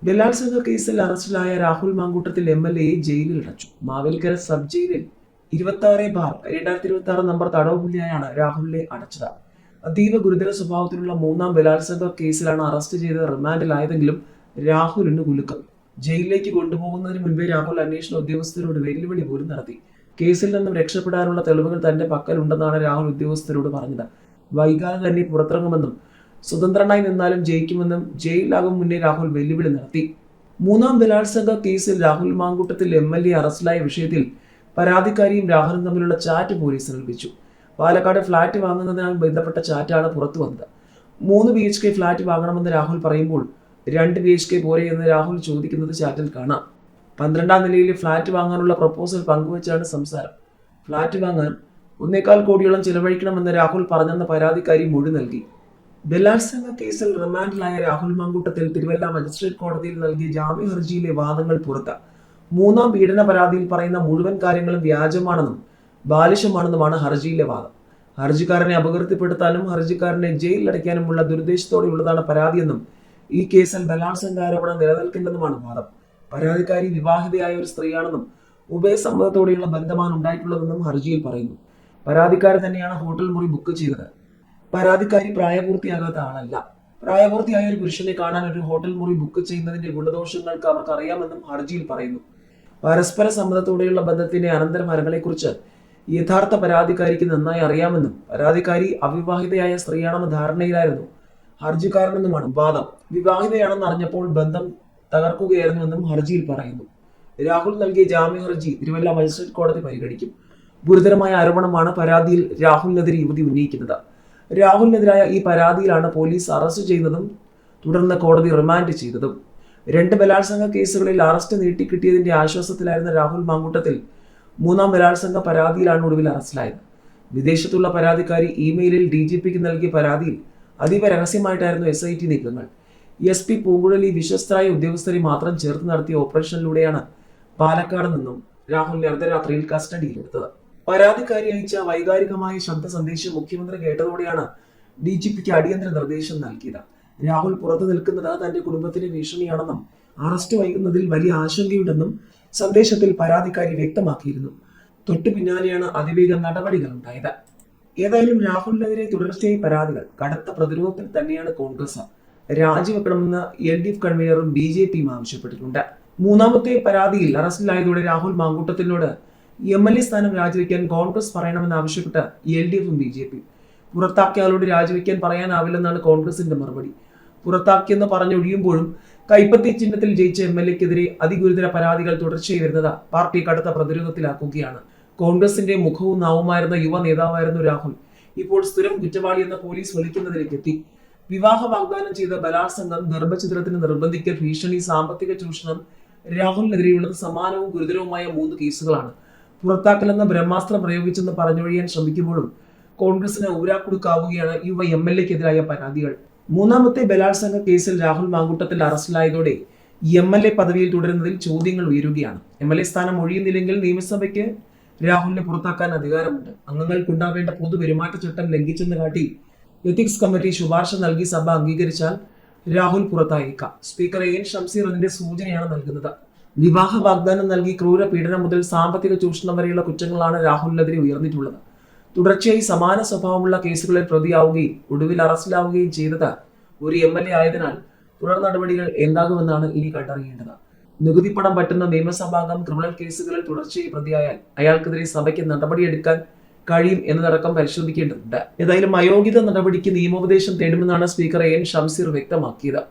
ബലാത്സംഗ കേസിൽ അറസ്റ്റിലായ രാഹുൽ മാങ്കൂട്ടത്തിൽ MLA ജയിലിൽ അടച്ചു. മാവേലിക്കര സബ് ജയിലിൽ 26/2026 നമ്പർ തടവുപുള്ളിയായാണ് രാഹുലിനെ അടച്ചത്. അതീവ ഗുരുതര സ്വഭാവത്തിലുള്ള മൂന്നാം ബലാത്സംഗ കേസിലാണ് അറസ്റ്റ് ചെയ്ത് റിമാൻഡിലായതെങ്കിലും രാഹുലിന് കുലുക്കം. ജയിലിലേക്ക് കൊണ്ടുപോകുന്നതിന് മുൻപേ രാഹുൽ അന്വേഷണ ഉദ്യോഗസ്ഥരോട് വെല്ലുവിളി പോലും നടത്തി. കേസിൽ നിന്നും രക്ഷപ്പെടാനുള്ള തെളിവുകൾ തന്റെ പക്കലുണ്ടെന്നാണ് രാഹുൽ ഉദ്യോഗസ്ഥരോട് പറഞ്ഞത്. വൈകാതെ തന്നെ പുറത്തിറങ്ങുമെന്നും സ്വതന്ത്രനായി നിന്നാലും ജയിക്കുമെന്നും ജയിലിലാകും മുന്നേ രാഹുൽ വെല്ലുവിളി നടത്തി. മൂന്നാം ബലാത്സംഗ കേസിൽ രാഹുൽ മാങ്കൂട്ടത്തിൽ MLA അറസ്റ്റിലായ വിഷയത്തിൽ പരാതിക്കാരിയും രാഹുലും തമ്മിലുള്ള ചാറ്റ് പോലീസ് ലഭിച്ചു. പാലക്കാട് ഫ്ളാറ്റ് വാങ്ങുന്നതിനാൽ ബന്ധപ്പെട്ട ചാറ്റാണ് പുറത്തു വന്നത്. 3 BHK ഫ്ളാറ്റ് വാങ്ങണമെന്ന് രാഹുൽ പറയുമ്പോൾ 2 BHK പോരെ എന്ന് രാഹുൽ ചോദിക്കുന്നത് ചാറ്റിൽ കാണാം. 12ാം നിലയിൽ ഫ്ളാറ്റ് വാങ്ങാനുള്ള പ്രപ്പോസൽ പങ്കുവച്ചാണ് സംസാരം. ഫ്ളാറ്റ് വാങ്ങാൻ 1.25 കോടിയോളം ചിലവഴിക്കണമെന്ന് രാഹുൽ പറഞ്ഞെന്ന പരാതിക്കാരി മൊഴി നൽകി. ബലാത്സംഗ കേസിൽ റിമാൻഡിലായ രാഹുൽ മാങ്കൂട്ടത്തിൽ തിരുവല്ല മജിസ്ട്രേറ്റ് കോടതിയിൽ നൽകിയ ജാമ്യ ഹർജിയിലെ വാദങ്ങൾ പുറത്ത്. മൂന്നാം പീഡന പരാതിയിൽ പറയുന്ന മുഴുവൻ കാര്യങ്ങളും വ്യാജമാണെന്നും ബാലിശമാണെന്നുമാണ് ഹർജിയിലെ വാദം. ഹർജിക്കാരനെ അപകീർത്തിപ്പെടുത്താനും ഹർജിക്കാരനെ ജയിലിലടയ്ക്കാനുമുള്ള ദുരുദ്ദേശത്തോടെയുള്ളതാണ് പരാതിയെന്നും ഈ കേസിൽ ബലാത്സംഗ ആരോപണം നിലനിൽക്കില്ലെന്നുമാണ് വാദം. പരാതിക്കാരി വിവാഹിതയായ ഒരു സ്ത്രീയാണെന്നും ഉഭയസമ്മതത്തോടെയുള്ള ബന്ധമാണ് ഉണ്ടായിട്ടുള്ളതെന്നും ഹർജിയിൽ പറയുന്നു. പരാതിക്കാരി തന്നെയാണ് ഹോട്ടൽ മുറി ബുക്ക് ചെയ്തത്. പരാതിക്കാരി പ്രായപൂർത്തിയാകാത്ത ആളല്ല. പ്രായപൂർത്തിയായ ഒരു പുരുഷനെ കാണാൻ ഒരു ഹോട്ടൽ മുറി ബുക്ക് ചെയ്യുന്നതിന്റെ ഗുണദോഷങ്ങൾക്ക് അവർക്ക് അറിയാമെന്നും ഹർജിയിൽ പറയുന്നു. പരസ്പര സമ്മതത്തോടെയുള്ള ബന്ധത്തിന്റെ അനന്തരഫലങ്ങളെക്കുറിച്ച് യഥാർത്ഥ പരാതിക്കാരിക്ക് നന്നായി അറിയാമെന്നും പരാതിക്കാരി അവിവാഹിതയായ സ്ത്രീയാണെന്ന ധാരണയിലായിരുന്നു ഹർജിക്കാരനെന്നുമാണ് വാദം. വിവാഹിതയാണെന്ന് അറിഞ്ഞപ്പോൾ ബന്ധം തകർക്കുകയായിരുന്നുവെന്നും ഹർജിയിൽ പറയുന്നു. രാഹുൽ നൽകിയ ജാമ്യ ഹർജി തിരുവല്ല മജിസ്ട്രേറ്റ് കോടതി പരിഗണിക്കും. ഗുരുതരമായ ആരോപണമാണ് പരാതിയിൽ രാഹുലിനെതിരെ യുവതി ഉന്നയിക്കുന്നത്. രാഹുലിനെതിരായ ഈ പരാതിയിലാണ് പോലീസ് അറസ്റ്റ് ചെയ്യുന്നതും തുടർന്ന് കോടതി റിമാൻഡ് ചെയ്തതും. 2 ബലാത്സംഗ കേസുകളിൽ അറസ്റ്റ് നീട്ടിക്കിട്ടിയതിന്റെ ആശ്വാസത്തിലായിരുന്ന രാഹുൽ മാങ്കൂട്ടത്തിൽ മൂന്നാം ബലാത്സംഗ പരാതിയിലാണ് ഒടുവിൽ അറസ്റ്റിലായത്. വിദേശത്തുള്ള പരാതിക്കാരി ഇമെയിലിൽ DGPക്ക് നൽകിയ പരാതിയിൽ അതീവ രഹസ്യമായിട്ടായിരുന്നു SIT നീക്കങ്ങൾ. SP പൂങ്കുഴലി വിശ്വസ്തരായ ഉദ്യോഗസ്ഥരെ മാത്രം ചേർത്ത് നടത്തിയ ഓപ്പറേഷനിലൂടെയാണ് പാലക്കാട് നിന്നും രാഹുലിനെ അർദ്ധരാത്രിയിൽ കസ്റ്റഡിയിലെടുത്തത്. പരാതിക്കാരി അയച്ച വൈകാരികമായ ശബ്ദ സന്ദേശം മുഖ്യമന്ത്രി കേട്ടതോടെയാണ് DGPക്ക് അടിയന്തര നിർദ്ദേശം നൽകിയത്. രാഹുൽ പുറത്തു നിൽക്കുന്നത് തന്റെ കുടുംബത്തിന് ഭീഷണിയാണെന്നും അറസ്റ്റ് വൈകുന്നതിൽ വലിയ ആശങ്കയുണ്ടെന്നും സന്ദേശത്തിൽ പരാതിക്കാരി വ്യക്തമാക്കിയിരുന്നു. തൊട്ടു പിന്നാലെയാണ് അതിവേഗ നടപടികൾ ഉണ്ടായത്. ഏതായാലും രാഹുലിനെതിരെ തുടർച്ചയായി പരാതികൾ. കടുത്ത പ്രതിരോധത്തിൽ തന്നെയാണ് കോൺഗ്രസ്. രാജിവെക്കണമെന്ന് LDF കൺവീനറും BJPയും ആവശ്യപ്പെട്ടിട്ടുണ്ട്. മൂന്നാമത്തെ പരാതിയിൽ അറസ്റ്റിലായതോടെ രാഹുൽ മാങ്കൂട്ടത്തിനോട് MLA സ്ഥാനം രാജിവെക്കാൻ കോൺഗ്രസ് പറയണമെന്ന് ആവശ്യപ്പെട്ട് LDFും BJPയും. പുറത്താക്കിയ ആളോട് രാജിവെക്കാൻ പറയാനാവില്ലെന്നാണ് കോൺഗ്രസിന്റെ മറുപടി. പുറത്താക്കിയെന്ന് പറഞ്ഞൊഴിയുമ്പോഴും കൈപ്പത്തി ചിഹ്നത്തിൽ ജയിച്ച MLAക്കെതിരെ അതിഗുരുതര പരാതികൾ തുടർച്ചയായി വരുന്നത് പാർട്ടി കടുത്ത പ്രതിരോധത്തിലാക്കുകയാണ്. കോൺഗ്രസിന്റെ മുഖവും നാവുമായിരുന്ന യുവ നേതാവായിരുന്നു രാഹുൽ ഇപ്പോൾ സ്ഥിരം കുറ്റവാളി എന്ന പോലീസ് വിളിക്കുന്നതിലേക്ക് എത്തി. വിവാഹ വാഗ്ദാനം ചെയ്ത ബലാത്സംഗം, ഗർഭഛിദ്രത്തിന് നിർബന്ധിക്കൽ, ഭീഷണി, സാമ്പത്തിക ചൂഷണം, രാഹുലിനെതിരെയുള്ളത് സമാനവും ഗുരുതരവുമായ 3 കേസുകളാണ്. പുറത്താക്കലെന്ന ബ്രഹ്മാസ്ത്രം പ്രയോഗിച്ചെന്ന് പറഞ്ഞൊഴിയാൻ ശ്രമിക്കുമ്പോഴും കോൺഗ്രസിന് ഊരാക്കുടുക്കാവുകയാണ് യുവ MLAക്കെതിരായ പരാതികൾ. മൂന്നാമത്തെ ബലാത്സംഗ കേസിൽ രാഹുൽ മാങ്കൂട്ടത്തിൽ അറസ്റ്റിലായതോടെ MLA പദവിയിൽ തുടരുന്നതിൽ ചോദ്യങ്ങൾ ഉയരുകയാണ്. MLA സ്ഥാനം ഒഴിയുന്നില്ലെങ്കിൽ നിയമസഭയ്ക്ക് രാഹുലിനെ പുറത്താക്കാൻ അധികാരമുണ്ട്. അംഗങ്ങൾക്കുണ്ടാവേണ്ട പൊതുപെരുമാറ്റച്ചട്ടം ലംഘിച്ചെന്ന് കാട്ടി എത്തിക്സ് കമ്മിറ്റി ശുപാർശ നൽകി സഭ അംഗീകരിച്ചാൽ രാഹുൽ പുറത്തായേക്കാം. സ്പീക്കർ AN ഷംസീർ ഇതിന്റെ സൂചനയാണ് നൽകുന്നത്. വിവാഹ വാഗ്ദാനം നൽകി ക്രൂര പീഡനം മുതൽ സാമ്പത്തിക ചൂഷണം വരെയുള്ള കുറ്റങ്ങളാണ് രാഹുലിനെതിരെ ഉയർന്നിട്ടുള്ളത്. തുടർച്ചയായി സമാന സ്വഭാവമുള്ള കേസുകളിൽ പ്രതിയാവുകയും ഒടുവിൽ അറസ്റ്റിലാവുകയും ചെയ്തത് ഒരു MLA ആയതിനാൽ തുടർ നടപടികൾ എന്താകുമെന്നാണ് ഇനി കണ്ടറിയേണ്ടത്. നികുതി പണം പറ്റുന്ന നിയമസഭാംഗം ക്രിമിനൽ കേസുകളിൽ തുടർച്ചയായി പ്രതിയായാൽ അയാൾക്കെതിരെ സഭയ്ക്ക് നടപടിയെടുക്കാൻ കഴിയും എന്നതടക്കം പരിശോധിക്കേണ്ടതുണ്ട്. ഏതായാലും അയോഗ്യത നടപടിക്ക് നിയമോപദേശം തേടുമെന്നാണ് സ്പീക്കർ AN ഷംസീർ വ്യക്തമാക്കിയത്.